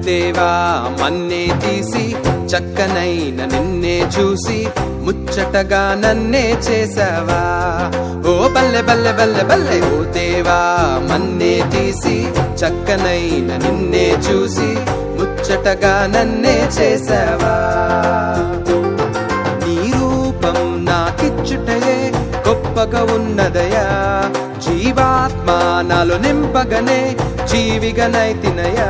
దేవా మన్నే తీసి చక్కనైన నిన్నే చూసి ముచ్చటగా నన్నే చేసావా ఓ బల్లె బల్లె బల్లె బల్లె ఓ దేవా మన్నే తీసి చక్కనైన నిన్నే చూసి ముచ్చటగా నన్నే చేసావా నీ రూపం నాకిచ్చుటయే గొప్పగా ఉన్నదయా జీవాత్మ నాలో నింపగనే జీవిగనైతినయా